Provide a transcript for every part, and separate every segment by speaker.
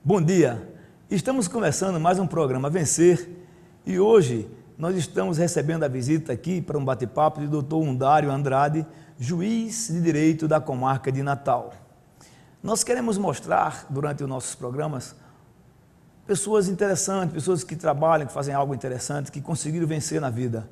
Speaker 1: Bom dia, estamos começando mais um programa Vencer e hoje nós estamos recebendo a visita aqui para um bate-papo do Dr. Undário Andrade, juiz de direito da comarca de Natal. Nós queremos mostrar durante os nossos programas pessoas interessantes, pessoas que trabalham, que fazem algo interessante, que conseguiram vencer na vida,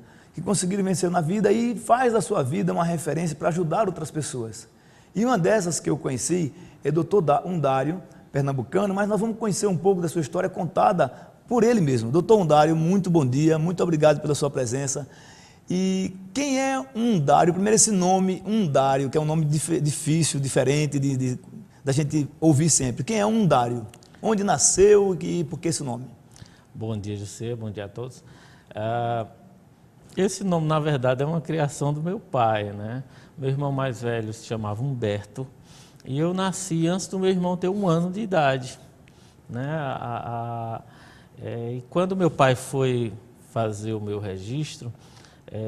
Speaker 1: e faz da sua vida uma referência para ajudar outras pessoas. E uma dessas que eu conheci é o Dr. Undário, pernambucano, mas nós vamos conhecer um pouco da sua história contada por ele mesmo. Dr. Undário, muito bom dia, muito obrigado pela sua presença. E quem é Undário? Primeiro esse nome, Undário, que é um nome difícil, diferente da gente ouvir sempre. Quem é Undário? Onde nasceu e por que esse nome?
Speaker 2: Bom dia, José, bom dia a todos. Esse nome, na verdade, é uma criação do meu pai, né? Meu irmão mais velho se chamava Humberto, e eu nasci antes do meu irmão ter 1 ano de idade, né? E quando meu pai foi fazer o meu registro,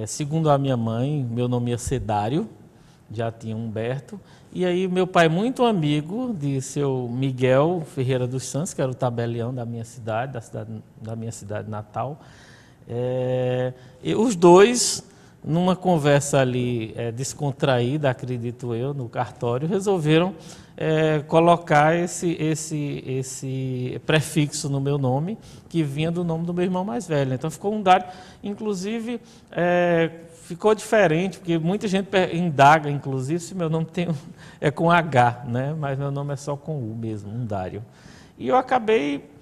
Speaker 2: segundo a minha mãe, meu nome ia ser Dário, já tinha Humberto, e aí meu pai, muito amigo de seu Miguel Ferreira dos Santos, que era o tabelião da minha cidade, da minha cidade natal, e os dois, numa conversa ali descontraída, acredito eu, no cartório, resolveram colocar esse prefixo no meu nome, que vinha do nome do meu irmão mais velho. Então ficou Undário, inclusive ficou diferente, porque muita gente indaga, inclusive, se meu nome é com H, né? Mas meu nome é só com U mesmo, Undário. E eu acabei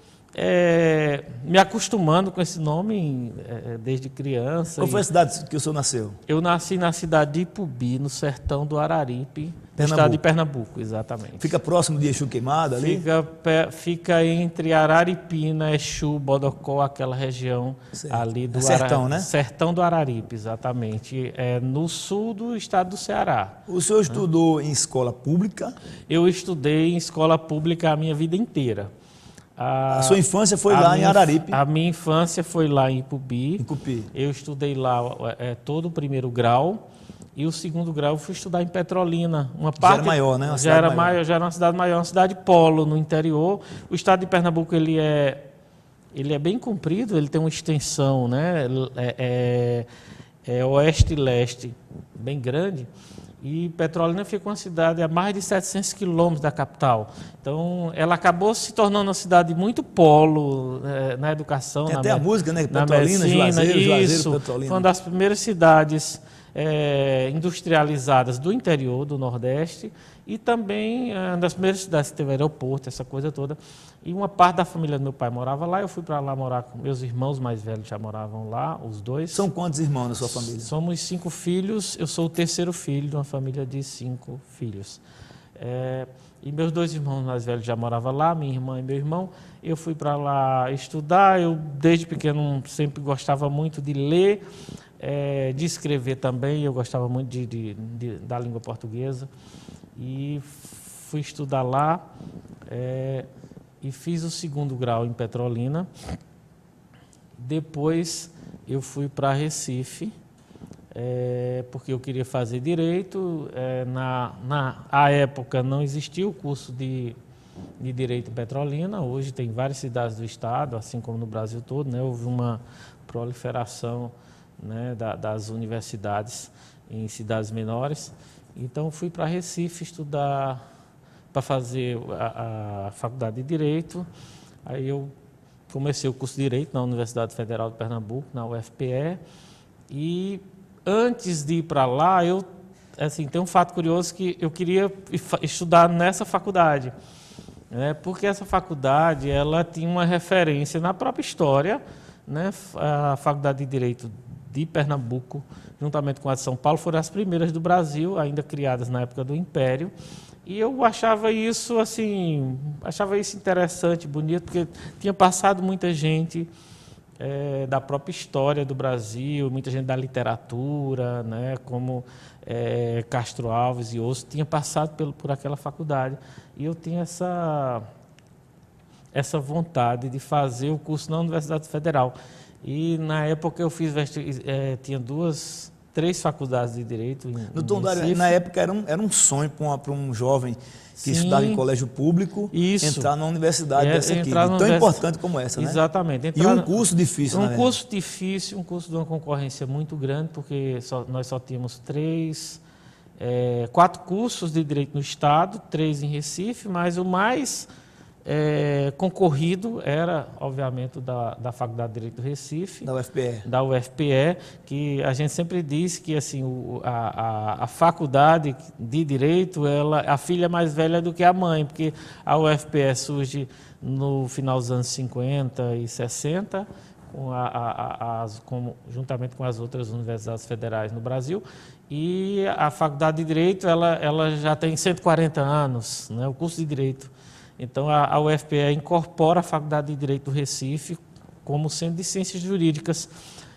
Speaker 2: me acostumando com esse nome desde criança.
Speaker 1: Qual foi a cidade que o senhor nasceu?
Speaker 2: Eu nasci na cidade de Ipubi, no sertão do Araripe, no estado de Pernambuco, exatamente.
Speaker 1: Fica próximo de Exu Queimada ali?
Speaker 2: Fica entre Araripina, Exu, Bodocó, aquela região ali do
Speaker 1: sertão, né?
Speaker 2: Sertão do Araripe, exatamente. No sul do estado do Ceará.
Speaker 1: O senhor estudou em escola pública?
Speaker 2: Eu estudei em escola pública a minha vida inteira.
Speaker 1: A sua infância foi lá em Araripe?
Speaker 2: A minha infância foi lá em Ipubi.
Speaker 1: Em Cupi.
Speaker 2: Eu estudei lá todo o primeiro grau e o segundo grau eu fui estudar em Petrolina. Já
Speaker 1: era maior, né?
Speaker 2: Já era uma cidade maior, uma cidade polo no interior. O estado de Pernambuco ele é bem comprido, ele tem uma extensão, né? Oeste e leste bem grande. E Petrolina fica uma cidade a mais de 700 quilômetros da capital. Então, ela acabou se tornando uma cidade muito polo na educação.
Speaker 1: Tem até a música, né?
Speaker 2: Petrolina,
Speaker 1: Juazeiro, Petrolina.
Speaker 2: Foi uma das primeiras cidades industrializadas do interior, do Nordeste, e também uma das primeiras cidades que teve aeroporto, essa coisa toda. E uma parte da família do meu pai morava lá, eu fui para lá morar com meus irmãos mais velhos, já moravam lá, os dois.
Speaker 1: São quantos irmãos na sua família?
Speaker 2: Somos 5 filhos, eu sou o terceiro filho de uma família de 5 filhos. E meus 2 irmãos mais velhos já moravam lá, minha irmã e meu irmão. Eu fui para lá estudar, eu desde pequeno sempre gostava muito de ler, de escrever também, eu gostava muito da língua portuguesa. E fui estudar lá e fiz o segundo grau em Petrolina. Depois eu fui para Recife, porque eu queria fazer direito. Na época não existia o curso de direito em Petrolina, hoje tem várias cidades do estado, assim como no Brasil todo, né? Houve uma proliferação, né, das universidades em cidades menores. Então fui para Recife estudar para fazer a faculdade de Direito. Aí eu comecei o curso de Direito na Universidade Federal de Pernambuco, na UFPE. E antes de ir para lá, tem um fato curioso que eu queria estudar nessa faculdade, né? Porque essa faculdade ela tinha uma referência na própria história, né? A Faculdade de Direito de Pernambuco, juntamente com a de São Paulo, foram as primeiras do Brasil, ainda criadas na época do Império. E eu achava isso interessante, bonito, porque tinha passado muita gente da própria história do Brasil, muita gente da literatura, né, como Castro Alves e outros, tinha passado por aquela faculdade. E eu tinha essa vontade de fazer o curso na Universidade Federal. E na época eu fiz, tinha 3 faculdades de Direito em
Speaker 1: Doutor Undário,
Speaker 2: Recife.
Speaker 1: na época era um sonho para um jovem que estudava em colégio público entrar numa universidade dessa aqui, tão importante como essa, né?
Speaker 2: Exatamente.
Speaker 1: E um curso difícil,
Speaker 2: um curso difícil, um curso de uma concorrência muito grande, porque nós só tínhamos 4 cursos de Direito no Estado, 3 em Recife, mas o mais concorrido era, obviamente, da Faculdade de Direito do Recife. Da UFPE, que a gente sempre diz que assim, a faculdade de Direito, a filha é mais velha do que a mãe, porque a UFPE surge no final dos anos 50 e 60, juntamente com as outras universidades federais no Brasil, e a Faculdade de Direito ela já tem 140 anos, né, o curso de Direito. Então, a UFPE incorpora a Faculdade de Direito do Recife como centro de ciências jurídicas.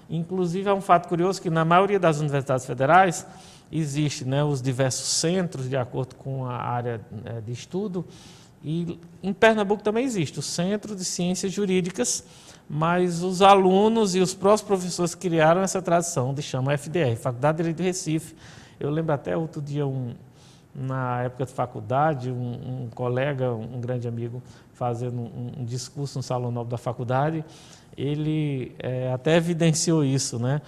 Speaker 2: Inclusive, é um fato curioso que, na maioria das universidades federais, existe, né, os diversos centros, de acordo com a área de estudo, e em Pernambuco também existe o Centro de Ciências Jurídicas, mas os alunos e os próprios professores criaram essa tradição, de chama FDR, Faculdade de Direito do Recife. Eu lembro até outro dia, na época de faculdade, um colega, um grande amigo, fazendo um discurso no Salão Nobre da faculdade, ele até evidenciou isso, né?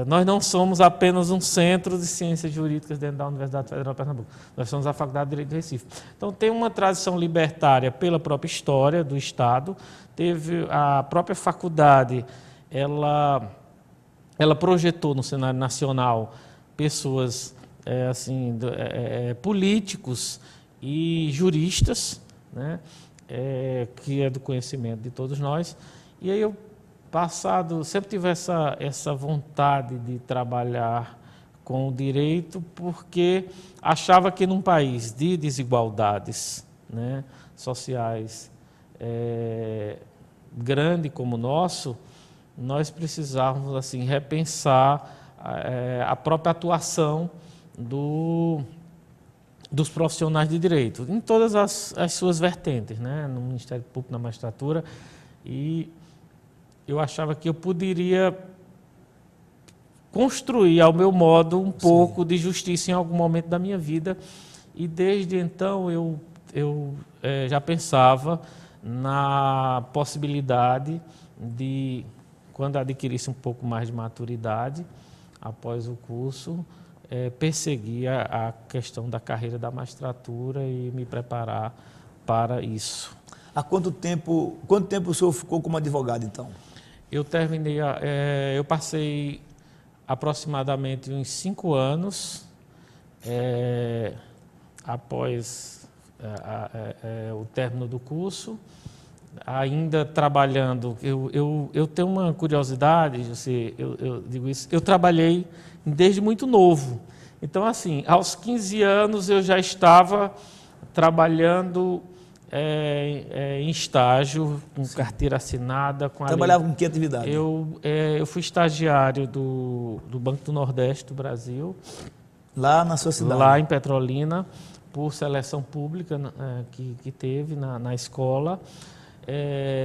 Speaker 2: Nós não somos apenas um centro de ciências jurídicas dentro da Universidade Federal de Pernambuco, nós somos a Faculdade de Direito do Recife. Então, tem uma tradição libertária pela própria história do Estado, teve a própria faculdade, ela projetou no cenário nacional pessoas políticos e juristas, né, que é do conhecimento de todos nós. E aí eu, sempre tive essa vontade de trabalhar com o direito, porque achava que num país de desigualdades, né, sociais grande como o nosso, nós precisávamos assim, repensar a própria atuação dos profissionais de direito, em todas as suas vertentes, né? No Ministério Público, na magistratura, e eu achava que eu poderia construir, ao meu modo, um pouco de justiça em algum momento da minha vida, e desde então eu já pensava na possibilidade de, quando adquirisse um pouco mais de maturidade, após o curso, perseguir a questão da carreira da magistratura e me preparar para isso.
Speaker 1: Há quanto tempo o senhor ficou como advogado, então?
Speaker 2: Eu terminei, eu passei aproximadamente uns 5 anos após o término do curso, ainda trabalhando. Eu tenho uma curiosidade, eu digo isso, eu trabalhei desde muito novo. Então, assim, aos 15 anos eu já estava trabalhando em estágio, com carteira assinada.
Speaker 1: Trabalhava com que atividade?
Speaker 2: Eu fui estagiário do Banco do Nordeste do Brasil.
Speaker 1: Lá na sua cidade?
Speaker 2: Lá em Petrolina, por seleção pública que teve na escola.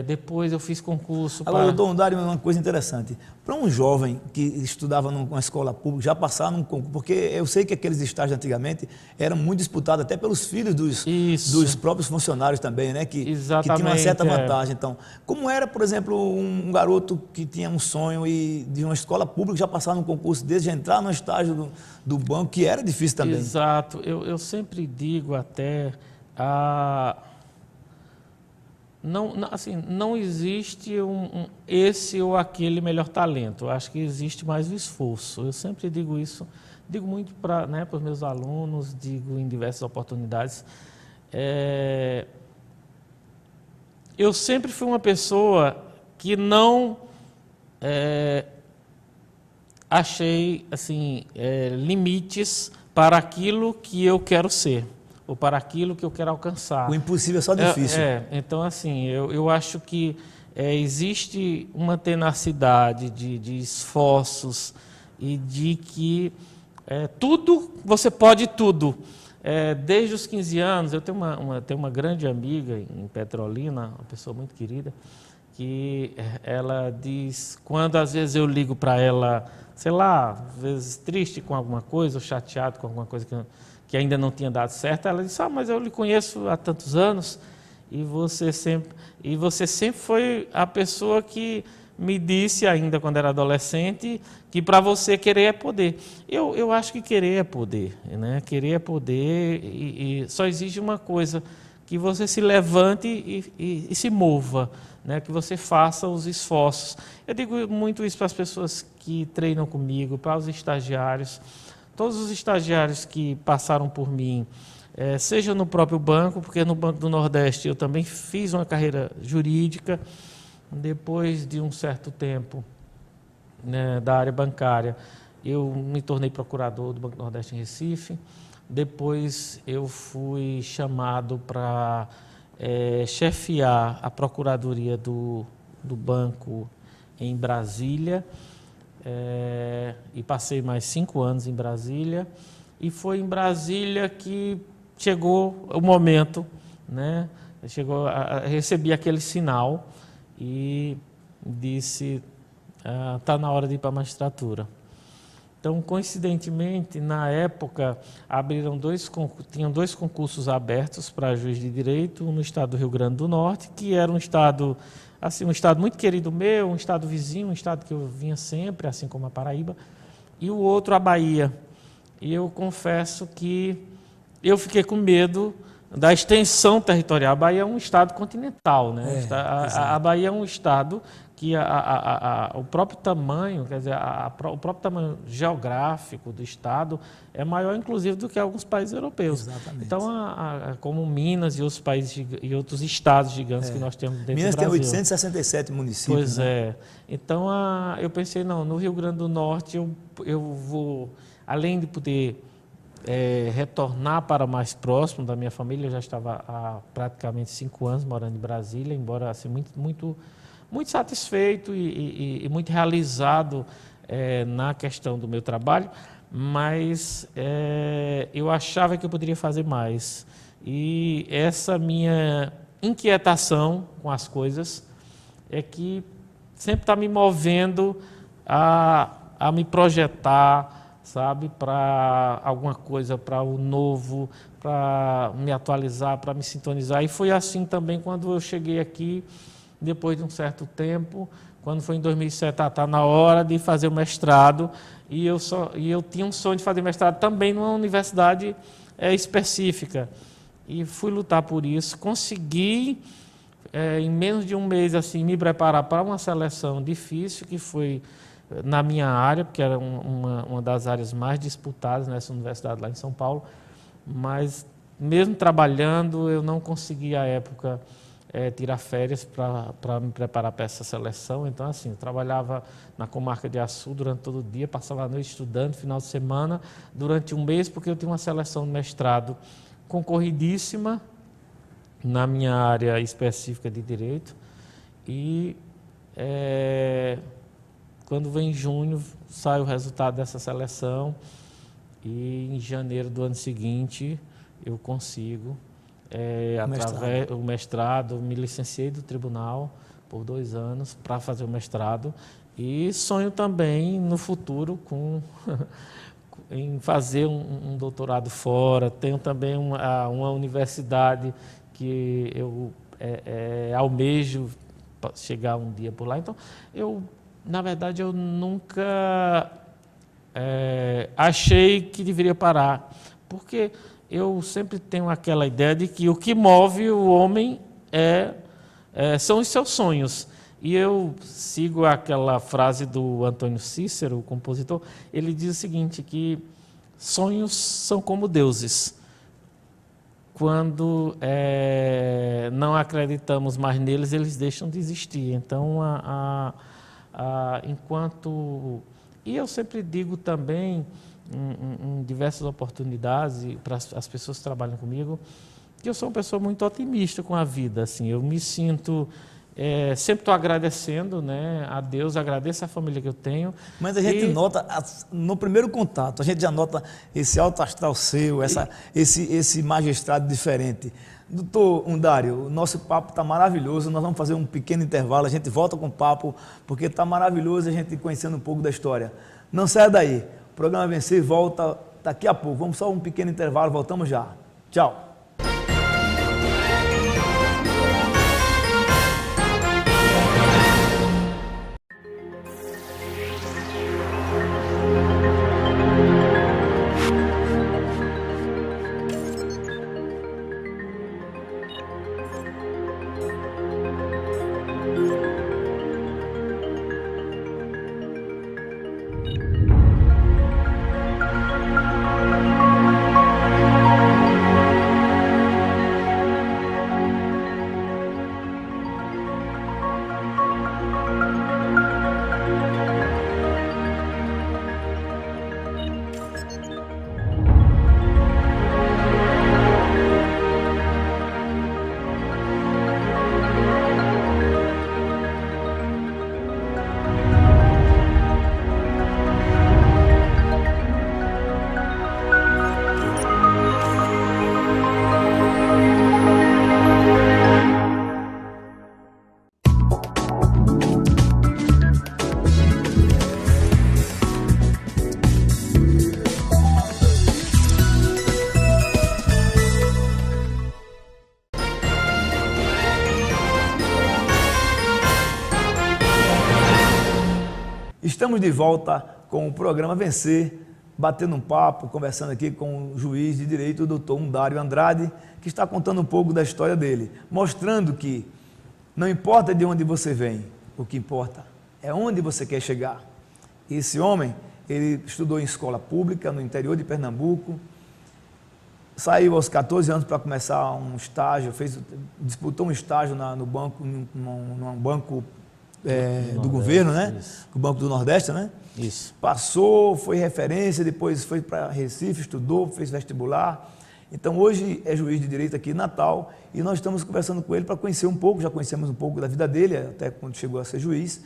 Speaker 2: Depois eu fiz concurso.
Speaker 1: Agora, doutor Undário, uma coisa interessante. Para um jovem que estudava numa escola pública, já passar num concurso, porque eu sei que aqueles estágios antigamente eram muito disputados até pelos filhos dos próprios funcionários também, né? Que tinham uma certa vantagem. Então, como era, por exemplo, um garoto que tinha um sonho de uma escola pública já passar num concurso desse, já entrar no estágio do banco, que era difícil também.
Speaker 2: Exato. Eu sempre digo até não existe esse ou aquele melhor talento. Eu acho que existe mais o esforço. Eu sempre digo isso, digo muito para os meus alunos, digo em diversas oportunidades. Eu sempre fui uma pessoa que não achei assim, limites para aquilo que eu quero ser, ou para aquilo que eu quero alcançar.
Speaker 1: O impossível é só difícil.
Speaker 2: Então, assim, eu acho que existe uma tenacidade de esforços e de que tudo, você pode tudo. Desde os 15 anos, eu tenho uma grande amiga em Petrolina, uma pessoa muito querida, que ela diz, quando às vezes eu ligo para ela, sei lá, às vezes triste com alguma coisa, ou chateado com alguma coisa que ainda não tinha dado certo, ela diz, mas eu lhe conheço há tantos anos e você sempre foi a pessoa que me disse ainda quando era adolescente que para você querer é poder. Eu acho que querer é poder, né? Querer é poder e só exige uma coisa, que você se levante e se mova, né? Que você faça os esforços. Eu digo muito isso para as pessoas que treinam comigo, para os estagiários. Todos os estagiários que passaram por mim, seja no próprio banco, porque no Banco do Nordeste eu também fiz uma carreira jurídica. Depois de um certo tempo, né, da área bancária, eu me tornei procurador do Banco do Nordeste em Recife. Depois eu fui chamado para chefiar a procuradoria do banco em Brasília, e passei mais 5 anos em Brasília. E foi em Brasília que chegou o momento, né? Recebi aquele sinal e disse, está na hora de ir para a magistratura. Então, coincidentemente, na época, tinham 2 concursos abertos para juiz de direito, um no estado do Rio Grande do Norte, que era um estado, assim, um estado muito querido meu, um estado vizinho, um estado que eu vinha sempre, assim como a Paraíba, e o outro, a Bahia. E eu confesso que eu fiquei com medo da extensão territorial. A Bahia é um estado continental, né? A Bahia é um estado que o próprio tamanho, quer dizer, o próprio tamanho geográfico do estado é maior, inclusive, do que alguns países europeus.
Speaker 1: Exatamente.
Speaker 2: Então, como Minas e outros países e outros estados gigantes que nós temos dentro
Speaker 1: Minas
Speaker 2: do Brasil.
Speaker 1: tem 867 municípios.
Speaker 2: Pois
Speaker 1: né?
Speaker 2: é. Então, eu pensei, não, no Rio Grande do Norte eu vou, além de poder retornar para mais próximo da minha família. Eu já estava há praticamente 5 anos morando em Brasília, embora assim, muito satisfeito e muito realizado na questão do meu trabalho, mas eu achava que eu poderia fazer mais. E essa minha inquietação com as coisas é que sempre está me movendo a me projetar, sabe, para alguma coisa, para o novo, para me atualizar, para me sintonizar. E foi assim também quando eu cheguei aqui, depois de um certo tempo, quando foi em 2007, está na hora de fazer o mestrado, e eu tinha um sonho de fazer mestrado também numa universidade específica. E fui lutar por isso, consegui, em menos de um mês, assim, me preparar para uma seleção difícil, que foi na minha área, porque era uma das áreas mais disputadas nessa universidade lá em São Paulo, mas mesmo trabalhando, eu não consegui, à época, tirar férias para me preparar para essa seleção. Então, assim, eu trabalhava na comarca de Açu durante todo o dia, passava a noite estudando, final de semana, durante um mês, porque eu tinha uma seleção de mestrado concorridíssima na minha área específica de Direito, e quando vem junho, sai o resultado dessa seleção, e em janeiro do ano seguinte eu consigo através o mestrado. Me licenciei do tribunal por 2 anos para fazer o mestrado, e sonho também no futuro em fazer um doutorado fora. Tenho também uma universidade que eu almejo chegar um dia por lá. Então, na verdade, eu nunca achei que deveria parar, porque eu sempre tenho aquela ideia de que o que move o homem são os seus sonhos. E eu sigo aquela frase do Antônio Cícero, o compositor. Ele diz o seguinte, que sonhos são como deuses. Quando não acreditamos mais neles, eles deixam de existir. Então, enquanto... E eu sempre digo também, em diversas oportunidades, para as pessoas que trabalham comigo, que eu sou uma pessoa muito otimista com a vida. Assim, eu me sinto Sempre estou agradecendo, né, a Deus, agradeço a família que eu tenho.
Speaker 1: Mas a gente nota, no primeiro contato, a gente já nota esse alto astral seu, esse magistrado diferente. Doutor Undário, o nosso papo está maravilhoso, nós vamos fazer um pequeno intervalo, a gente volta com o papo, porque está maravilhoso a gente conhecendo um pouco da história. Não saia daí, o programa Vencer volta daqui a pouco, vamos só um pequeno intervalo, voltamos já. Tchau. Estamos de volta com o programa Vencer, batendo um papo, conversando aqui com o juiz de direito, o doutor Undário Andrade, que está contando um pouco da história dele, mostrando que não importa de onde você vem, o que importa é onde você quer chegar. Esse homem, ele estudou em escola pública no interior de Pernambuco, saiu aos 14 anos para começar um estágio, disputou um estágio no banco, num banco do governo, né? Isso. O Banco do Nordeste, né?
Speaker 2: Isso.
Speaker 1: Passou, foi referência, depois foi para Recife, estudou, fez vestibular. Então, hoje é juiz de direito aqui em Natal e nós estamos conversando com ele para conhecer um pouco, já conhecemos um pouco da vida dele, até quando chegou a ser juiz.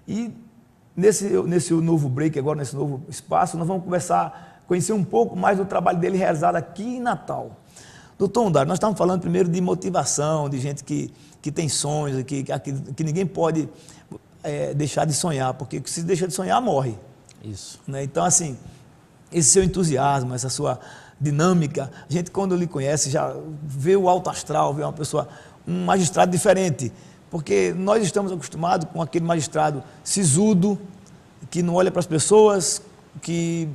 Speaker 1: E nesse novo break agora, nesse novo espaço, nós vamos conhecer um pouco mais do trabalho dele realizado aqui em Natal. Doutor Undário, nós estamos falando primeiro de motivação, de gente que tem sonhos, que ninguém pode deixar de sonhar, porque se deixa de sonhar, morre.
Speaker 2: Isso.
Speaker 1: Né? Então, assim, esse seu entusiasmo, essa sua dinâmica, a gente, quando lhe conhece, já vê o alto astral, vê um magistrado diferente, porque nós estamos acostumados com aquele magistrado sisudo, que não olha para as pessoas, que,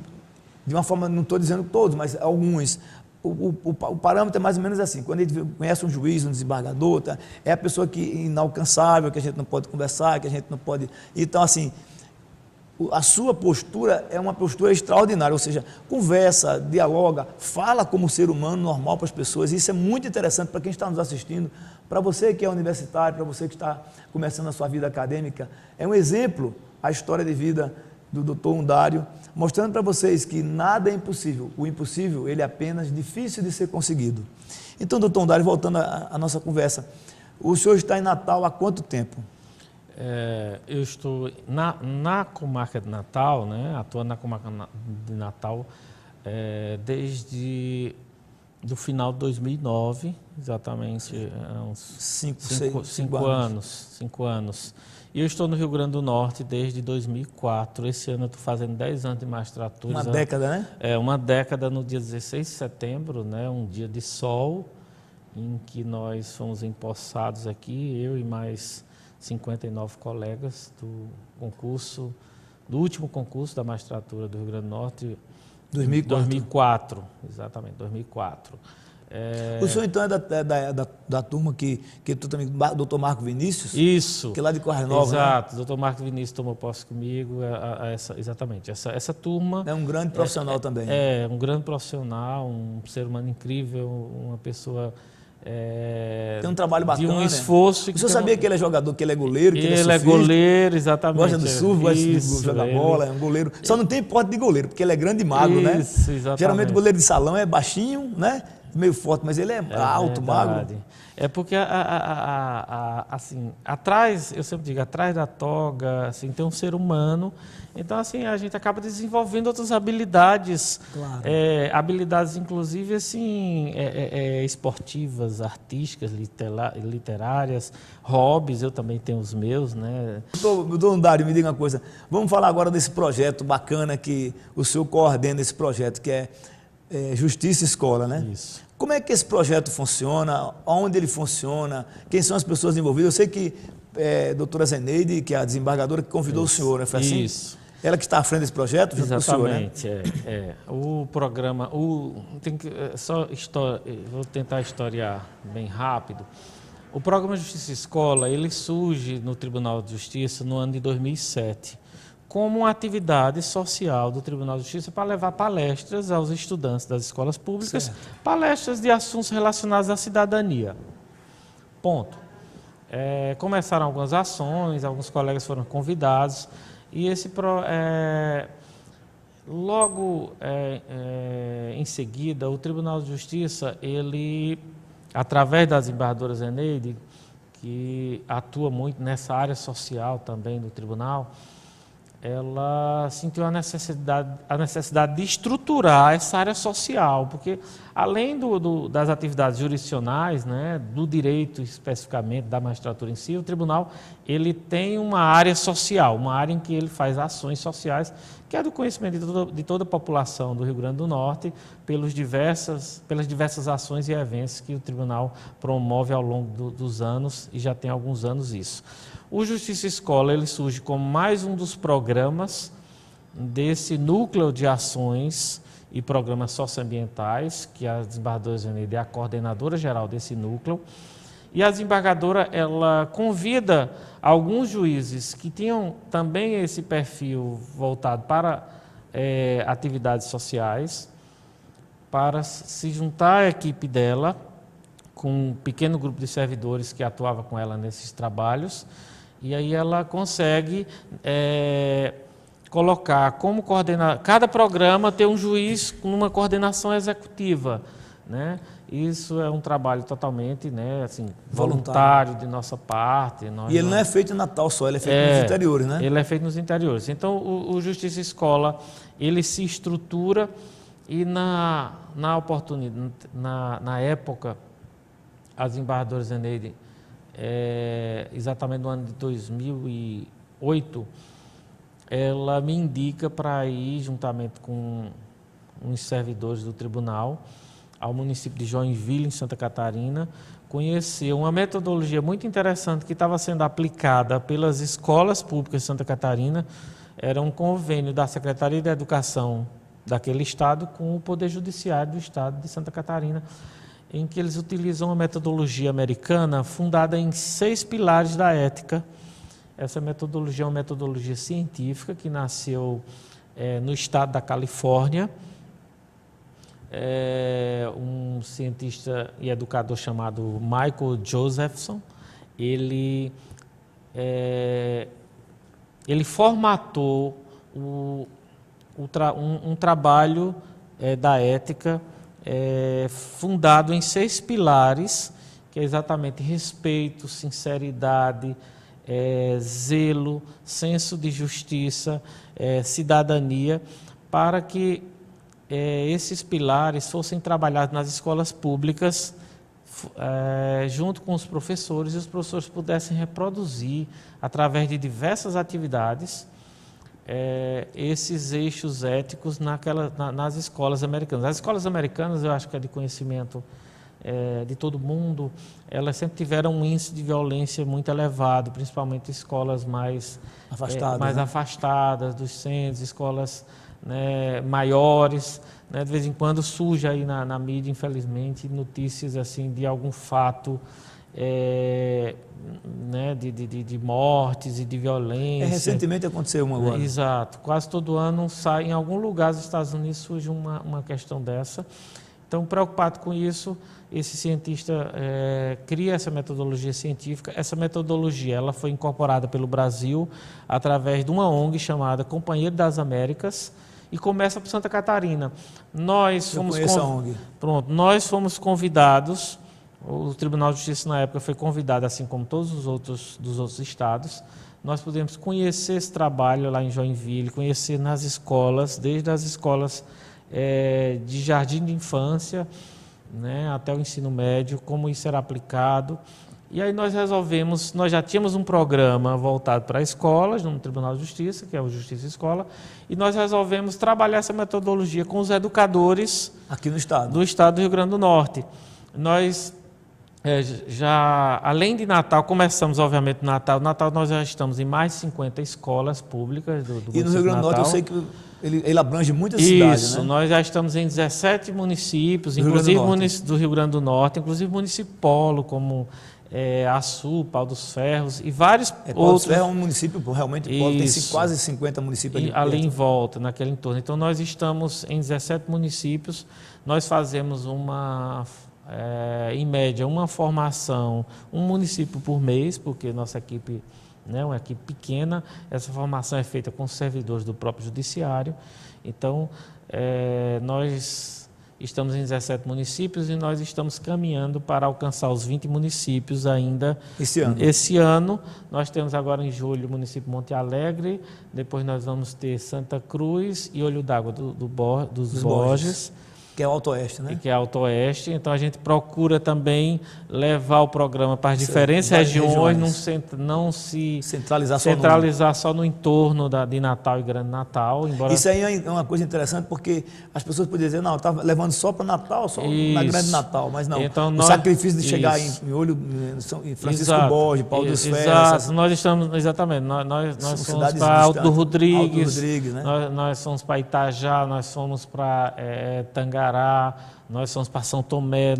Speaker 1: de uma forma, não estou dizendo todos, mas alguns. O parâmetro é mais ou menos assim, quando a gente conhece um juiz, um desembargador, tá? É a pessoa que é inalcançável, que a gente não pode conversar, que a gente não pode... Então, assim, a sua postura é uma postura extraordinária, ou seja, conversa, dialoga, fala como ser humano normal para as pessoas, e isso é muito interessante para quem está nos assistindo, para você que é universitário, para você que está começando a sua vida acadêmica, é um exemplo a história de vida do doutor Undário, mostrando para vocês que nada é impossível. O impossível, ele é apenas difícil de ser conseguido. Então, doutor Undário, voltando à nossa conversa, o senhor está em Natal há quanto tempo?
Speaker 2: Eu estou na comarca de Natal, né? Atuando na comarca de Natal desde do final de 2009, exatamente, uns 5 anos. E eu estou no Rio Grande do Norte desde 2004. Esse ano eu estou fazendo 10 anos de magistratura.
Speaker 1: Uma década, né?
Speaker 2: Uma década no dia 16 de setembro, né? Um dia de sol, em que nós fomos empossados aqui, eu e mais 59 colegas do último concurso da magistratura do Rio Grande do Norte. 2004, exatamente, 2004.
Speaker 1: O senhor, então, é da turma que tu também, doutor Marco Vinícius?
Speaker 2: Isso.
Speaker 1: Que é lá de Correia Nova,
Speaker 2: exato,
Speaker 1: né?
Speaker 2: doutor Marco Vinícius tomou posse comigo, exatamente. Essa turma...
Speaker 1: É um grande profissional também.
Speaker 2: É um grande profissional, um ser humano incrível, uma pessoa...
Speaker 1: tem um trabalho bacana.
Speaker 2: De um esforço...
Speaker 1: O senhor sabia que ele é jogador, que ele é goleiro, que ele é surfista?
Speaker 2: Ele é goleiro, exatamente.
Speaker 1: Gosta do surf, gosta de jogar bola, é um goleiro. Só não tem porte de goleiro, porque ele é grande e magro, né?
Speaker 2: Isso, exatamente.
Speaker 1: Geralmente o goleiro de salão é baixinho, né? meio forte, mas ele é alto, magro.
Speaker 2: É porque, assim, atrás, eu sempre digo, atrás da toga, assim, tem um ser humano. Então, assim, a gente acaba desenvolvendo outras habilidades.
Speaker 1: Claro.
Speaker 2: Habilidades, inclusive, assim, esportivas, artísticas, literárias, hobbies, eu também tenho os meus, né?
Speaker 1: Doutor Dário, me diga uma coisa. Vamos falar agora desse projeto bacana que o senhor coordena, esse projeto, que é Justiça Escola, né?
Speaker 2: Isso.
Speaker 1: Como é que esse projeto funciona? Onde ele funciona? Quem são as pessoas envolvidas? Eu sei que a doutora Zeneide, que é a desembargadora, que convidou o senhor, né? Foi assim?
Speaker 2: Isso.
Speaker 1: Ela que está à frente desse projeto, junto com o senhor, né?
Speaker 2: Exatamente. O programa, vou tentar historiar bem rápido. O programa Justiça Escola, ele surge no Tribunal de Justiça no ano de 2007, como uma atividade social do Tribunal de Justiça para levar palestras aos estudantes das escolas públicas, certo. Palestras de assuntos relacionados à cidadania. Ponto. Começaram algumas ações, alguns colegas foram convidados, e logo em seguida, o Tribunal de Justiça, ele, através da desembargadora Zeneide, que atua muito nessa área social também do tribunal, ela sentiu a necessidade de estruturar essa área social, porque além das atividades jurisdicionais, né, do direito especificamente, da magistratura em si, o tribunal ele tem uma área social, uma área em que ele faz ações sociais, que é do conhecimento de toda a população do Rio Grande do Norte, pelas diversas ações e eventos que o tribunal promove ao longo dos anos, e já tem alguns anos isso. O Justiça Escola ele surge como mais um dos programas desse núcleo de ações e programas socioambientais, que a desembargadora Zeneide é a coordenadora geral desse núcleo. E a desembargadora ela convida alguns juízes que tinham também esse perfil voltado para atividades sociais, para se juntar à equipe dela, com um pequeno grupo de servidores que atuava com ela nesses trabalhos. E aí ela consegue colocar como coordenador, cada programa ter um juiz com uma coordenação executiva, né? Isso é um trabalho totalmente, né, assim, voluntário de nossa parte.
Speaker 1: E ele não é feito em Natal só, ele é feito nos interiores, né?
Speaker 2: Ele é feito nos interiores. Então, o Justiça Escola, ele se estrutura e na oportunidade, na época, a desembargadora Zeneide, exatamente no ano de 2008, ela me indica para ir, juntamente com uns servidores do tribunal, ao município de Joinville, em Santa Catarina, conhecer uma metodologia muito interessante que estava sendo aplicada pelas escolas públicas de Santa Catarina. Era um convênio da Secretaria de Educação daquele estado com o Poder Judiciário do estado de Santa Catarina, em que eles utilizam uma metodologia americana fundada em 6 pilares da ética. Essa metodologia é uma metodologia científica que nasceu no estado da Califórnia. Um cientista e educador chamado Michael Josephson, ele formatou um trabalho da ética fundado em 6 pilares, que é exatamente respeito, sinceridade, zelo, senso de justiça, cidadania, para que esses pilares fossem trabalhados nas escolas públicas, junto com os professores, e os professores pudessem reproduzir, através de diversas atividades, esses eixos éticos nas escolas americanas. As escolas americanas, eu acho que é de conhecimento de todo mundo, elas sempre tiveram um índice de violência muito elevado, principalmente escolas mais afastadas dos centros, escolas, né, maiores, né? De vez em quando surge aí na mídia, infelizmente, notícias assim de algum fato, né, de mortes e de violência.
Speaker 1: Recentemente aconteceu uma agora.
Speaker 2: Exato. Quase todo ano sai, em algum lugar dos Estados Unidos surge uma questão dessa. Então, preocupado com isso, esse cientista cria essa metodologia científica. Essa metodologia ela foi incorporada pelo Brasil através de uma ONG chamada Companheiro das Américas, e começa por Santa Catarina. Nós
Speaker 1: Eu
Speaker 2: fomos
Speaker 1: conheço a ONG.
Speaker 2: Pronto, nós fomos convidados, o Tribunal de Justiça na época foi convidado, assim como todos os outros dos outros estados. Nós pudemos conhecer esse trabalho lá em Joinville, conhecer nas escolas, desde as escolas de jardim de infância, né, até o ensino médio, como isso era aplicado. E aí nós já tínhamos um programa voltado para escolas, no Tribunal de Justiça, que é o Justiça Escola, e nós resolvemos trabalhar essa metodologia com os educadores
Speaker 1: Aqui no estado.
Speaker 2: do estado do Rio Grande do Norte. Nós já, além de Natal, começamos obviamente no Natal. No Natal nós já estamos em mais de 50 escolas públicas do
Speaker 1: E no Rio Grande do Norte eu sei que ele abrange muitas
Speaker 2: Isso,
Speaker 1: cidades, né?
Speaker 2: Nós já estamos em 17 municípios,
Speaker 1: Do Rio Grande
Speaker 2: inclusive
Speaker 1: do
Speaker 2: do Rio Grande do Norte, inclusive município polo, como Açu, Pau dos Ferros e vários
Speaker 1: Pau dos
Speaker 2: outros.
Speaker 1: Ferros é um município realmente polo, tem
Speaker 2: Isso.
Speaker 1: quase 50 municípios ali
Speaker 2: Ali em
Speaker 1: perto.
Speaker 2: volta, naquele entorno. Então, nós estamos em 17 municípios, nós fazemos em média, uma formação, um município por mês, porque nossa equipe, né, é uma equipe pequena, essa formação é feita com servidores do próprio judiciário. Então, nós estamos em 17 municípios e nós estamos caminhando para alcançar os 20 municípios ainda esse ano. Nós temos agora em julho o município Monte Alegre, depois nós vamos ter Santa Cruz e Olho d'Água dos Borges.
Speaker 1: Que é o Alto Oeste, né?
Speaker 2: Que é Alto Oeste. Então, a gente procura também levar o programa para as diferentes regiões, não se centralizar só no entorno de Natal e Grande Natal. Embora...
Speaker 1: Isso aí é uma coisa interessante, porque as pessoas poderiam dizer, não, eu estava levando só para Natal, só na Grande Natal, mas não.
Speaker 2: Então,
Speaker 1: o sacrifício de chegar em Francisco Borges, Pau dos Ferros.
Speaker 2: Exato, nós estamos, exatamente, nós fomos para Alto do Rodrigues, né? nós fomos para Itajá, nós fomos para Tangará, nós somos para São Tomé.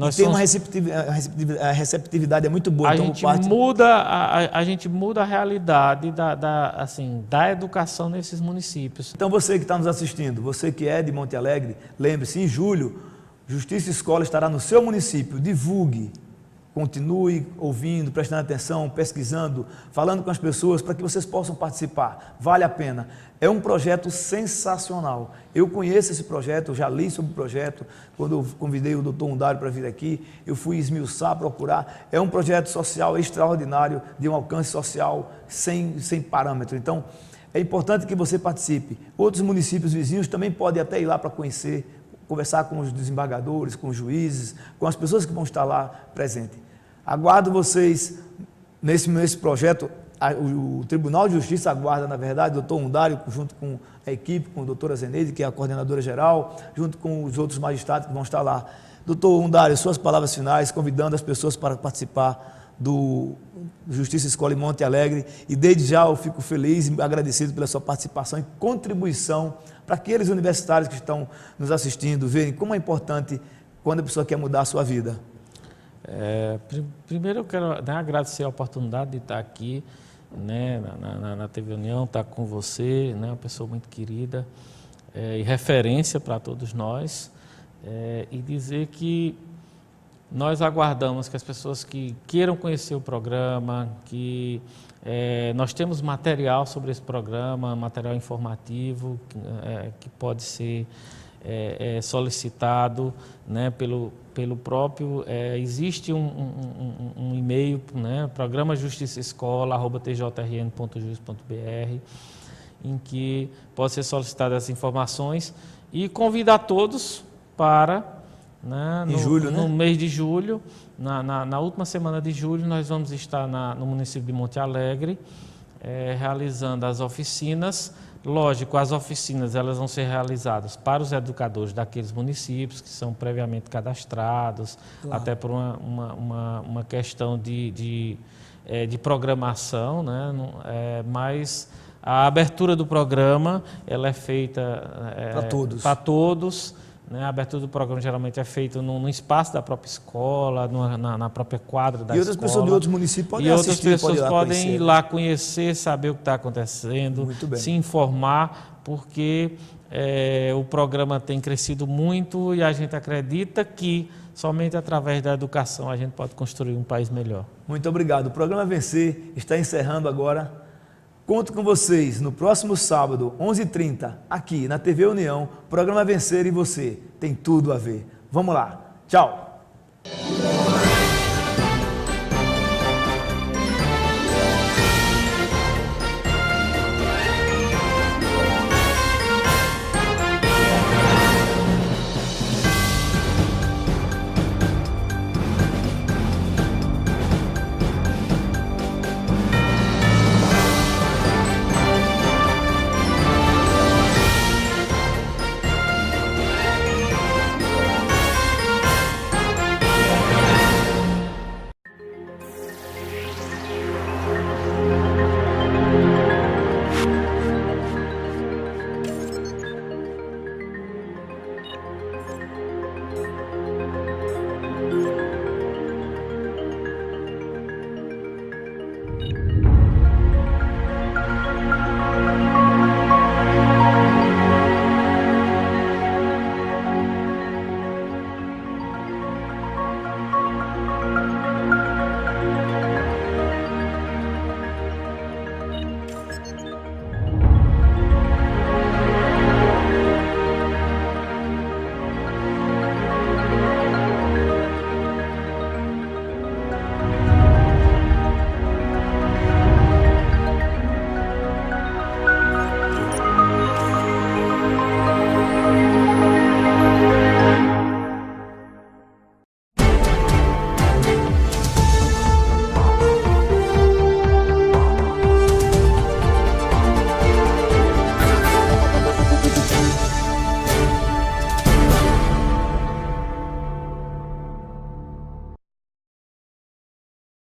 Speaker 1: A receptividade é muito boa.
Speaker 2: A gente muda a realidade da educação nesses municípios.
Speaker 1: Então, você que está nos assistindo, você que é de Monte Alegre, lembre-se, em julho, Justiça Escola estará no seu município. Divulgue, continue ouvindo, prestando atenção, pesquisando, falando com as pessoas para que vocês possam participar. Vale a pena. É um projeto sensacional. Eu conheço esse projeto, eu já li sobre o projeto. Quando eu convidei o doutor Undário para vir aqui, eu fui esmiuçar, procurar. É um projeto social extraordinário, de um alcance social sem parâmetro. Então, é importante que você participe. Outros municípios vizinhos também podem até ir lá para conhecer, conversar com os desembargadores, com os juízes, com as pessoas que vão estar lá presentes. Aguardo vocês nesse projeto. O Tribunal de Justiça aguarda, na verdade, o doutor Undário, junto com a equipe, com a doutora Zeneide, que é a coordenadora geral, junto com os outros magistrados que vão estar lá. Doutor Undário, suas palavras finais, convidando as pessoas para participar do Justiça Escola em Monte Alegre. E desde já eu fico feliz e agradecido pela sua participação e contribuição para aqueles universitários que estão nos assistindo, verem como é importante quando a pessoa quer mudar a sua vida.
Speaker 2: Primeiro eu quero agradecer a oportunidade de estar aqui, né, na TV União, estar com você, né, uma pessoa muito querida e referência para todos nós, e dizer que nós aguardamos que as pessoas que queiram conhecer o programa, que nós temos material sobre esse programa, material informativo que pode ser solicitado, né, pelo próprio, existe um e-mail, né, programa justiçaescola@tjrn.jus.br, em que pode ser solicitadas as informações, e convidar todos para, né, no mês de julho, na última semana de julho, nós vamos estar no município de Monte Alegre, realizando as oficinas. Lógico, as oficinas elas vão ser realizadas para os educadores daqueles municípios que são previamente cadastrados, claro, até por uma questão de programação, né? Mas a abertura do programa ela é feita para todos. Né? A abertura do programa geralmente é feita no espaço da própria escola, na própria quadra da escola.
Speaker 1: E outras pessoas de outros municípios podem assistir.
Speaker 2: E outras pessoas podem ir lá conhecer, saber o que está acontecendo, se informar, porque o programa tem crescido muito e a gente acredita que somente através da educação a gente pode construir um país melhor.
Speaker 1: Muito obrigado. O programa Vencer está encerrando agora Conto com vocês no próximo sábado, 11h30, aqui na TV União, programa Vencer e Você. Tem tudo a ver. Vamos lá. Tchau.